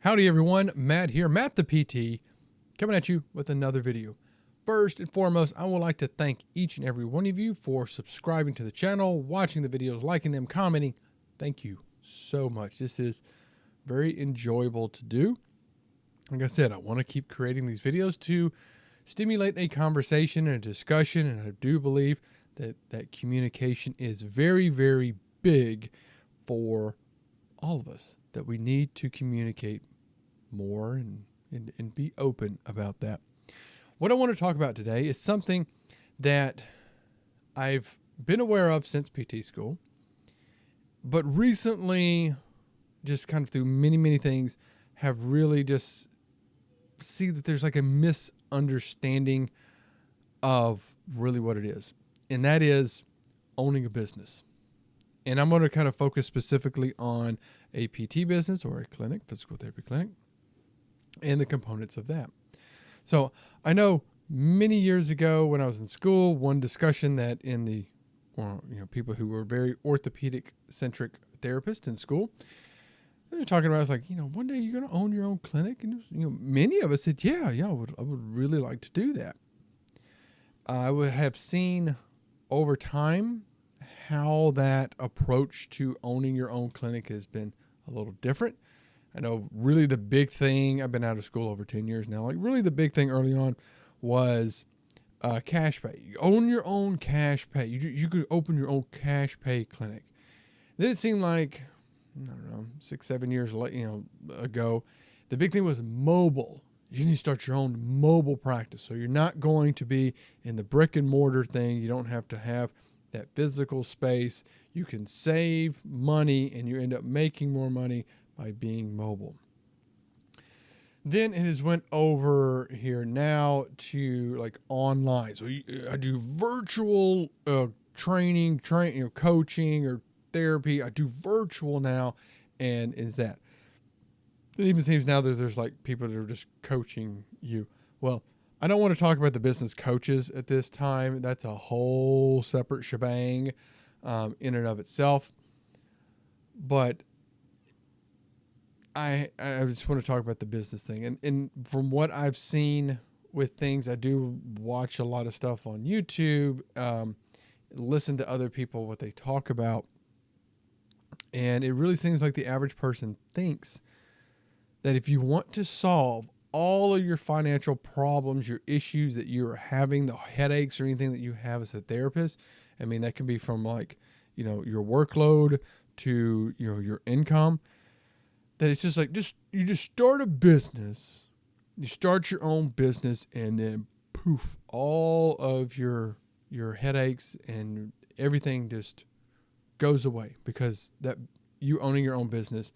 Howdy everyone, Matt here, Matt the PT, coming at you with another video. First and foremost, I would like to thank each and every one of you for subscribing to the channel, watching the videos, liking them, commenting. Thank you so much. This is very enjoyable to do. Like I said, I want to keep creating these videos to stimulate a conversation and a discussion, and I do believe that communication is very, very big for all of us, that we need to communicate more and be open about that. What I want to talk about today is something that I've been aware of since PT school, but recently, just kind of through many things, have really just see that there's like a misunderstanding of really what it is. And that is owning a business. And I'm going to kind of focus specifically on a PT business or a clinic, physical therapy clinic, and the components of that. So I know many years ago when I was in school, one discussion that in the, people who were very orthopedic centric therapists in school, they were talking about, it's like, one day you're going to own your own clinic. And, many of us said, yeah, I would really like to do that. I would have seen over time how that approach to owning your own clinic has been a little different. I know really the big thing, I've been out of school over 10 years now, like really the big thing early on was cash pay. You own your own cash pay. You could open your own cash pay clinic. Then it seemed like, I don't know, 6-7 years ago, the big thing was mobile. You need to start your own mobile practice. So you're not going to be in the brick and mortar thing. You don't have to have that physical space. You can save money and you end up making more money by being mobile. Then it has went over here now to like online. So I do virtual training, coaching or therapy. I do virtual now, and is that it even seems now that there's like people that are just coaching you. Well, I don't want to talk about the business coaches at this time. That's a whole separate shebang in and of itself. But I just want to talk about the business thing. And from what I've seen with things, I do watch a lot of stuff on YouTube, listen to other people, what they talk about. And it really seems like the average person thinks that if you want to solve all of your financial problems, your issues that you're having, the headaches or anything that you have as a therapist, I mean, that can be from like, your workload to, your income, that it's just like, you just start a business, you start your own business, and then poof, all of your headaches and everything just goes away because that you owning your own business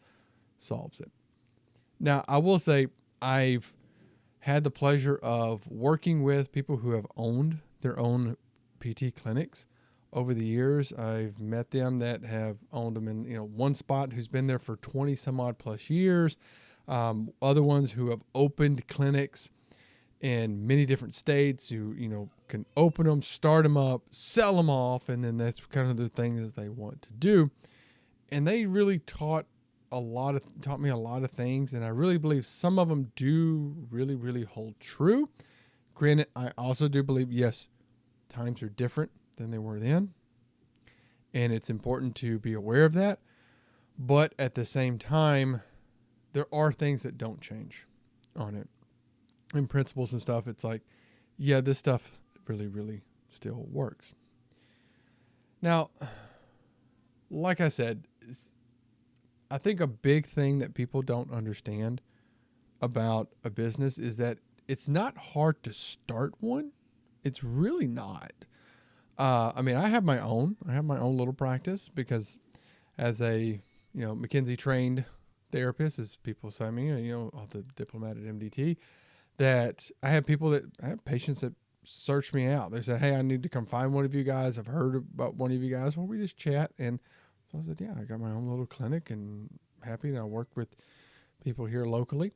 solves it. Now, I will say I've had the pleasure of working with people who have owned their own PT clinics over the years. I've met them that have owned them in, one spot who's been there for 20 some odd plus years. Other ones who have opened clinics in many different states who, can open them, start them up, sell them off. And then that's kind of the things that they want to do. And they really taught me a lot of things. And I really believe some of them do really hold true. Granted, I also do believe, yes, times are different than they were then. And it's important to be aware of that. But at the same time, there are things that don't change on it. In principles and stuff, it's like, yeah, this stuff really still works. Now, like I said, I think a big thing that people don't understand about a business is that it's not hard to start one. It's really not. I mean, I have my own little practice because as a, McKinsey trained therapist, as people say me, all the diplomat at MDT, that I have patients that search me out. They say, hey, I need to come find one of you guys. I've heard about one of you guys. Well, we just chat. And so I said, yeah, I got my own little clinic and happy. And I work with people here locally.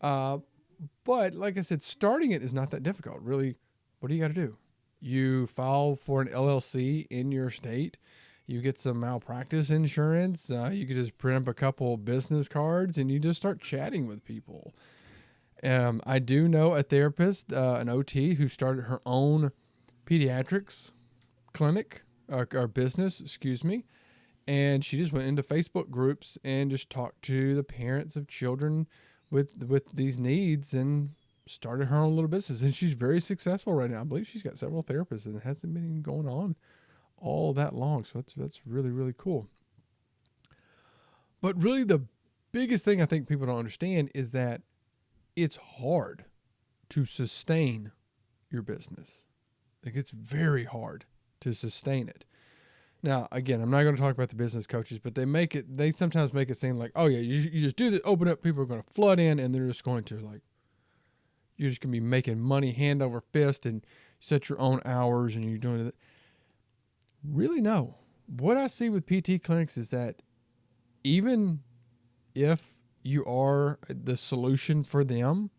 But like I said, starting it is not that difficult. Really, what do you got to do? You file for an LLC in your state. You get some malpractice insurance. You could just print up a couple business cards and you just start chatting with people. I do know a therapist, an OT, who started her own pediatrics clinic or business, excuse me. And she just went into Facebook groups and just talked to the parents of children with these needs and started her own little business. And she's very successful right now. I believe she's got several therapists and it hasn't been going on all that long. So that's really, really cool. But really the biggest thing I think people don't understand is that it's hard to sustain your business. Like, it's very hard to sustain it. Now, again, I'm not going to talk about the business coaches, but they sometimes make it seem like, oh yeah, you just do this, open up, people are going to flood in and they're just going to you're just going to be making money hand over fist and set your own hours and you're doing it. Really, no. What I see with PT clinics is that even if you are the solution for them,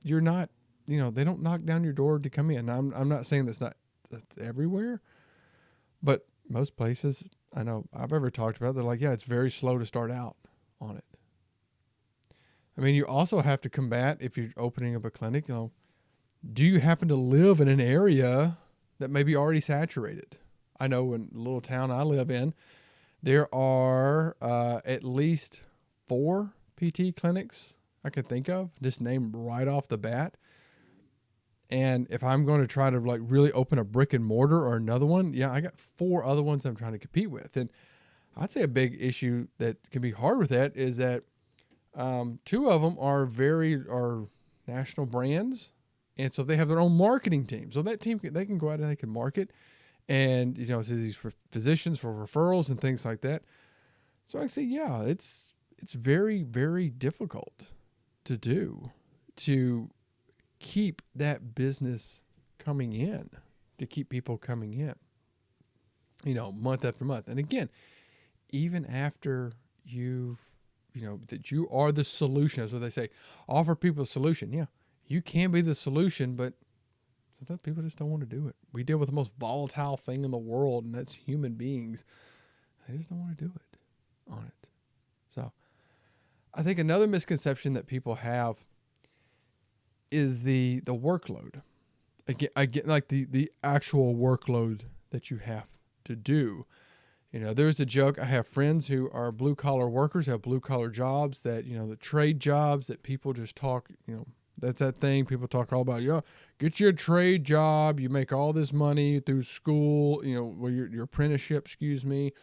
you're not, they don't knock down your door to come in. I'm not saying that's everywhere, but most places I know I've ever talked about, they're like, yeah, it's very slow to start out on it. I mean, you also have to combat, if you're opening up a clinic, do you happen to live in an area that may be already saturated? I know in the little town I live in, there are at least 4 PT clinics I could think of, just named right off the bat. And if I'm going to try to really open a brick and mortar or another one, yeah, I got 4 other ones I'm trying to compete with. And I'd say a big issue that can be hard with that is that 2 of them are national brands. And so they have their own marketing team. So that team, they can go out and they can market and, to these physicians for referrals and things like that. So I can say, yeah, it's very, very difficult to do, to keep that business coming in, to keep people coming in, month after month. And again, even after that you are the solution, that's what they say, offer people a solution. Yeah, you can be the solution, but sometimes people just don't want to do it. We deal with the most volatile thing in the world, and that's human beings. They just don't want to do it on it. So I think another misconception that people have is the workload. Again, like the actual workload that you have to do. There's a joke. I have friends who are blue collar workers, have blue collar jobs that, the trade jobs that people just talk, that's that thing people talk all about. Get you a trade job. You make all this money through school, your apprenticeship, excuse me.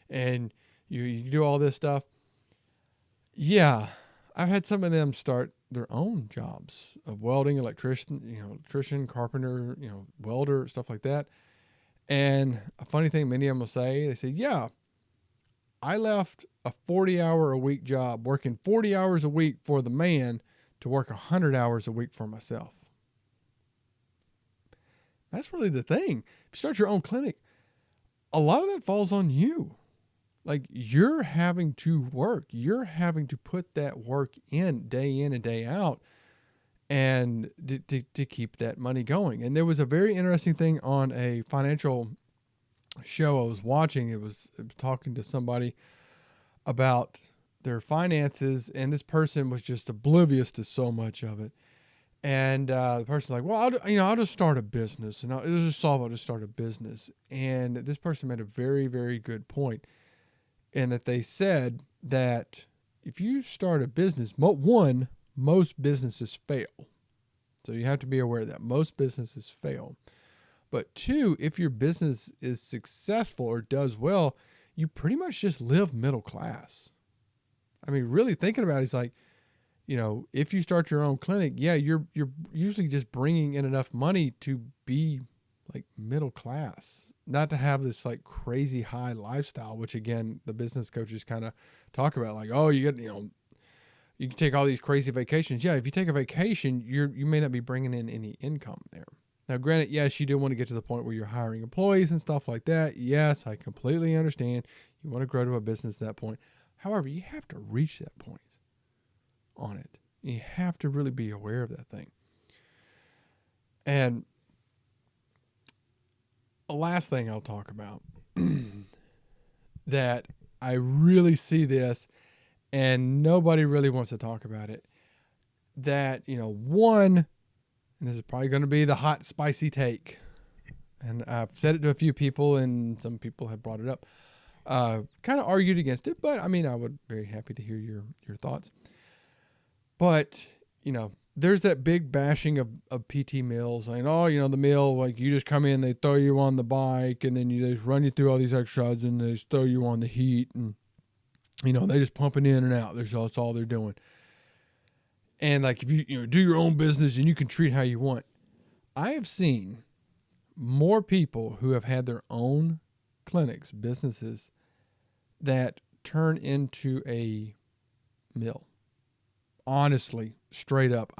And you do all this stuff. Yeah. I've had some of them start their own jobs of welding, electrician, carpenter, welder, stuff like that. And a funny thing, many of them will say, they say, yeah, I left a 40-hour-a-week job, working 40 hours a week for the man, to work 100 hours a week for myself. That's really the thing. If you start your own clinic, a lot of that falls on you. Like, you're having to work. You're having to put that work in and day out, and to keep that money going. And there was a very interesting thing on a financial show I was watching. It was talking to somebody about their finances, and this person was just oblivious to so much of it. And the person's like, well, I'll just start a business, and I'll just start a business. And this person made a very, very good point, and that they said that if you start a business, most businesses fail. So you have to be aware of that. Most businesses fail. But 2, if your business is successful or does well, you pretty much just live middle class. I mean, really thinking about it, it's like, if you start your own clinic, yeah, you're usually just bringing in enough money to be like middle class, not to have this like crazy high lifestyle, which again, the business coaches kind of talk about, like, oh, you can take all these crazy vacations. Yeah, if you take a vacation, you may not be bringing in any income there. Now, granted, yes, you do want to get to the point where you're hiring employees and stuff like that. Yes, I completely understand. You want to grow to a business at that point. However, you have to reach that point on it. You have to really be aware of that thing. And the last thing I'll talk about that I really see this and nobody really wants to talk about it. That, one, and this is probably going to be the hot, spicy take. And I've said it to a few people, and some people have brought it up. Kind of argued against it, but I mean, I would be very happy to hear your thoughts. But, there's that big bashing of PT mills, saying, oh, the mill, like you just come in, they throw you on the bike, and then they just run you through all these exercises, and they just throw you on the heat, and, they just pumping in and out. That's all they're doing. And like, if you do your own business and you can treat how you want. I have seen more people who have had their own clinics, businesses, that turn into a mill. Honestly, straight up.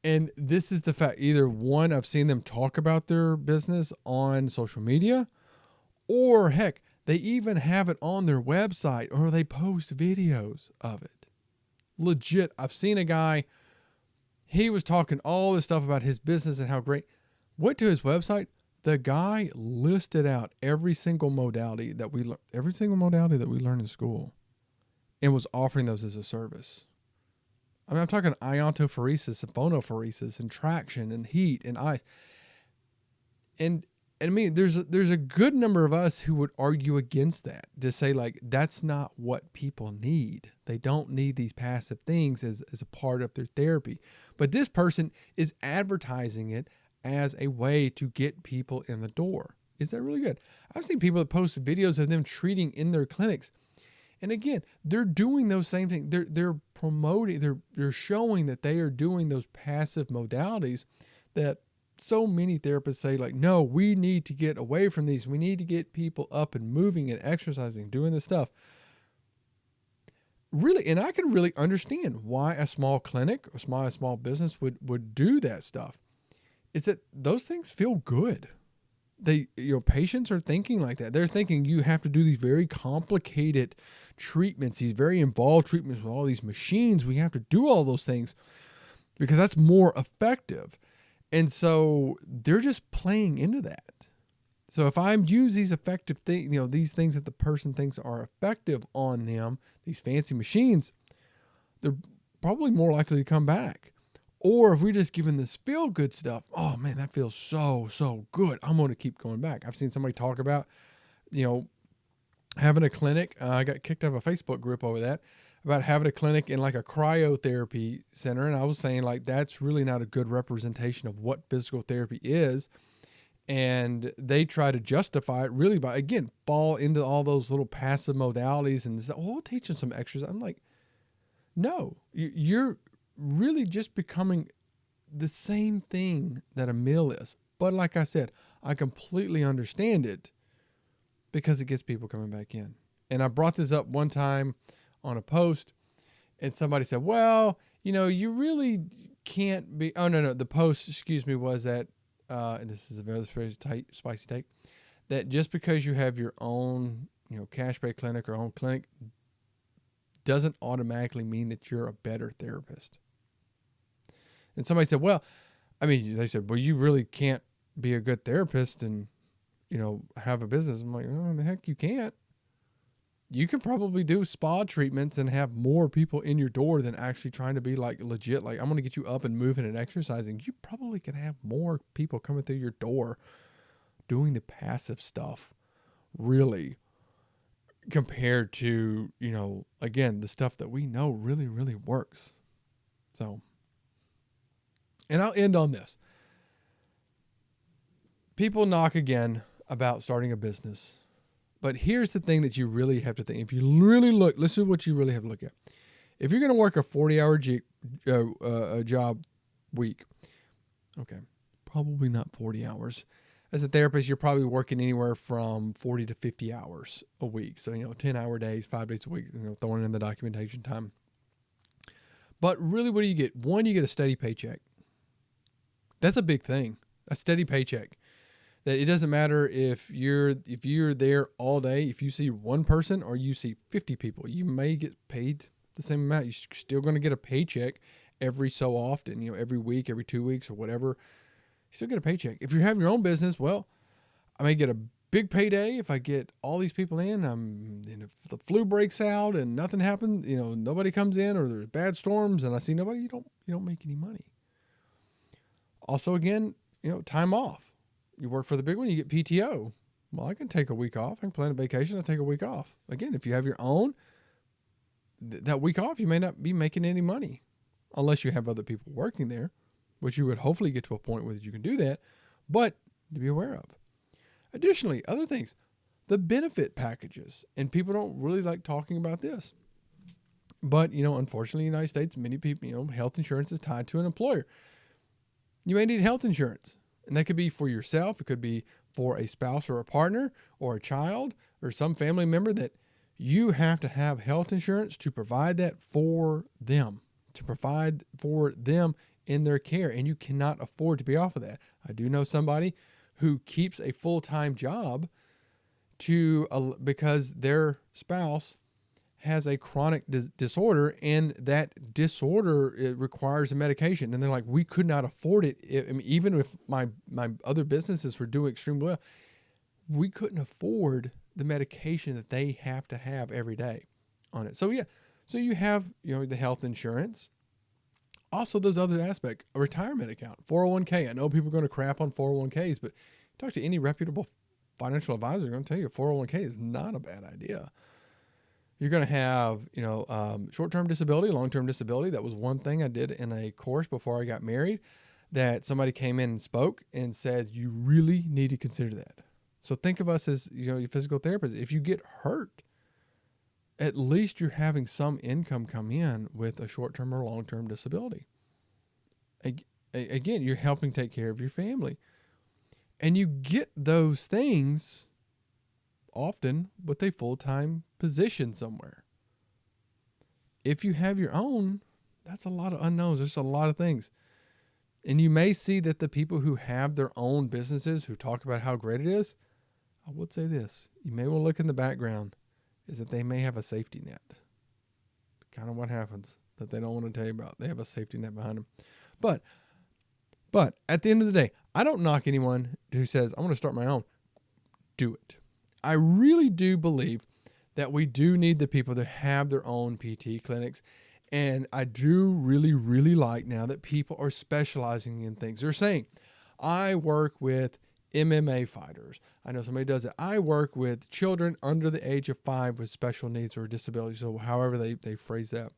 And this is the fact. Either one, I've seen them talk about their business on social media, or heck, they even have it on their website, or they post videos of it. Legit. I've seen a guy, he was talking all this stuff about his business and how great. Went to his website. The guy listed out every single modality that we learned in school, and was offering those as a service. I mean, I'm talking iontophoresis and phonophoresis and traction and heat and ice. And I mean, there's a good number of us who would argue against that, to say like, that's not what people need. They don't need these passive things as a part of their therapy. But this person is advertising it as a way to get people in the door. Is that really good? I've seen people that post videos of them treating in their clinics. And again, they're doing those same things. They're promoting, they're showing that they are doing those passive modalities that so many therapists say, like, no, we need to get away from these. We need to get people up and moving and exercising, doing this stuff. Really, and I can really understand why a small clinic or small business would do that stuff. Is that those things feel good. Patients are thinking like that. They're thinking you have to do these very complicated treatments, these very involved treatments with all these machines. We have to do all those things because that's more effective. And so they're just playing into that. So if I use these effective things, these things that the person thinks are effective on them, these fancy machines, they're probably more likely to come back. Or if we're just giving this feel good stuff, oh man, that feels so good. I'm going to keep going back. I've seen somebody talk about, having a clinic. I got kicked out of a Facebook group over that, about having a clinic in like a cryotherapy center. And I was saying like, that's really not a good representation of what physical therapy is. And they try to justify it really by, again, fall into all those little passive modalities and say, we'll teach them some extras. I'm like, no, you're really just becoming the same thing that a mill is. But like I said, I completely understand it because it gets people coming back in. And I brought this up one time on a post, and somebody said, well, you really can't be, the post, was that, and this is a very tight, spicy take, that just because you have your own, cash pay clinic or own clinic doesn't automatically mean that you're a better therapist. And somebody said, they said, well, you really can't be a good therapist and, have a business. I'm like, oh, the heck you can't. You can probably do spa treatments and have more people in your door than actually trying to be like legit. Like, I'm going to get you up and moving and exercising. You probably can have more people coming through your door doing the passive stuff, really, compared to, again, the stuff that we know really, really works. So, and I'll end on this. People knock again about starting a business. But here's the thing that you really have to think. If you really look, listen to what you really have to look at. If you're going to work a 40-hour job week, okay, probably not 40 hours. As a therapist, you're probably working anywhere from 40 to 50 hours a week. So, 10-hour days, 5 days a week, throwing in the documentation time. But really, what do you get? One, you get a steady paycheck. That's a big thing, a steady paycheck. That it doesn't matter if you're there all day, if you see one person or you see 50 people, you may get paid the same amount. You're still going to get a paycheck every so often, every week, every 2 weeks or whatever. You still get a paycheck. If you have your own business, well, I may get a big payday, if I get all these people in, and if the flu breaks out and nothing happens, nobody comes in, or there's bad storms and I see nobody, you don't make any money. Also, again, time off. You work for the big one, you get PTO. Well, I can take a week off. I can plan a vacation. I take a week off. Again, if you have your own, that week off, you may not be making any money unless you have other people working there, which you would hopefully get to a point where you can do that, but to be aware of. Additionally, other things, the benefit packages, and people don't really like talking about this. But, unfortunately, in the United States, many people, health insurance is tied to an employer. You may need health insurance, and that could be for yourself. It could be for a spouse or a partner or a child or some family member that you have to have health insurance to provide that for them, to provide for them in their care, and you cannot afford to be off of that. I do know somebody who keeps a full-time job because their spouse has a chronic disorder, and that disorder, it requires a medication. And they're like, we could not afford it. Even if my other businesses were doing extremely well, we couldn't afford the medication that they have to have every day on it. So yeah, so you have, the health insurance. Also, those other aspects, a retirement account, 401k. I know people are going to crap on 401ks, but talk to any reputable financial advisor, they're going to tell you 401k is not a bad idea. You're going to have, short-term disability, long-term disability. That was one thing I did in a course before I got married, that somebody came in and spoke and said, you really need to consider that. So think of us as, your physical therapist. If you get hurt, at least you're having some income come in with a short-term or long-term disability. Again, you're helping take care of your family. And you get those things often with a full-time position somewhere. If you have your own, that's a lot of unknowns. There's a lot of things. And you may see that the people who have their own businesses, who talk about how great it is, I would say this, you may want to look in the background, is that they may have a safety net. Kind of what happens that they don't want to tell you about. They have a safety net behind them. But at the end of the day, I don't knock anyone who says, I'm going to start my own. Do it. I really do believe that we do need the people to have their own PT clinics. And I do really, really like now that people are specializing in things. They're saying, I work with MMA fighters. I know somebody does it. I work with children under the age of 5 with special needs or disabilities. So however they phrase that.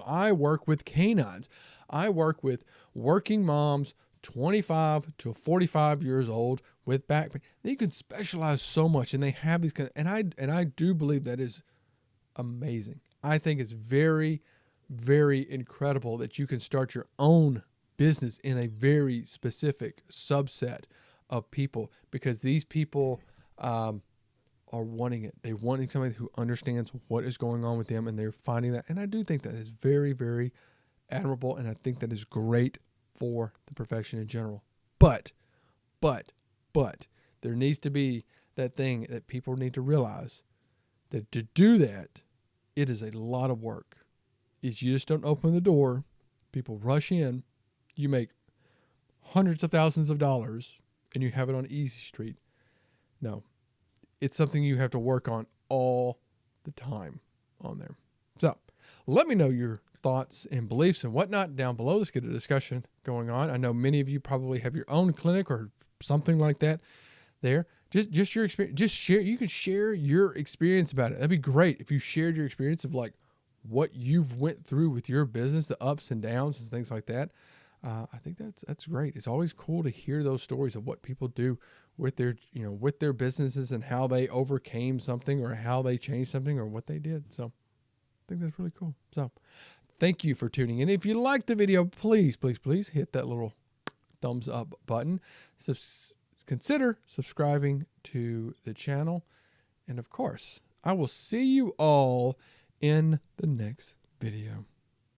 I work with canines. I work with working moms, 25 to 45 years old with back pain. They can specialize so much, and they have these and I do believe that is amazing. I think it's very, very incredible that you can start your own business in a very specific subset of people, because these people are wanting it. They're wanting somebody who understands what is going on with them, and they're finding that. And I do think that is very, very admirable, and I think that is great for the profession in general. But there needs to be that thing that people need to realize, that to do that, it is a lot of work. You just don't open the door, people rush in, you make hundreds of thousands of dollars, and you have it on easy street. No, it's something you have to work on all the time on there. So let me know your thoughts and beliefs and whatnot down below. Let's get a discussion going on. I know many of you probably have your own clinic or something like that there. Just your experience. Just share. You can share your experience about it. That'd be great if you shared your experience of like what you've went through with your business, the ups and downs and things like that. I think that's great. It's always cool to hear those stories of what people do with their businesses and how they overcame something or how they changed something or what they did. So I think that's really cool. So thank you for tuning in. If you liked the video, please hit that little thumbs up button. Consider subscribing to the channel. And of course, I will see you all in the next video.